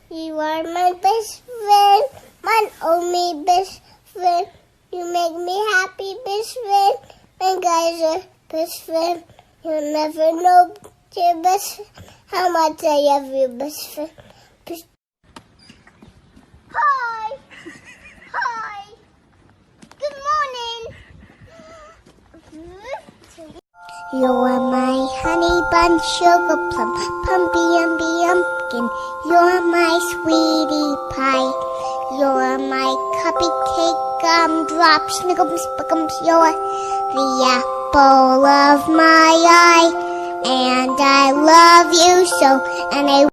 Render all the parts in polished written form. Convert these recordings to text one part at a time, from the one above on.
You are my best friend, my only best friend. You make me happy, best friend. My guys are best friend. You'll never know your best friend, how much I love you, best friend. Hi! Hi! Good morning! You are my honey bun, sugar plum, pumpy umby umpkin. You're my sweetie pie. You're my cupcake, gumdrop, snickums, spickums. You're the apple of my eye, and I love you so. And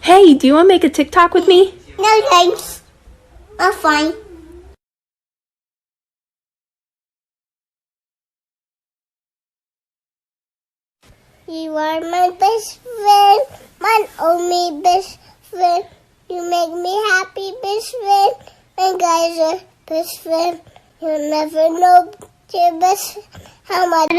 Hey, do you want to make a TikTok with me? no thanks. I'm fine. You are my best friend, my only best friend. You make me happy, best friend. My guys are best friend. You'll never know your best friend, how much.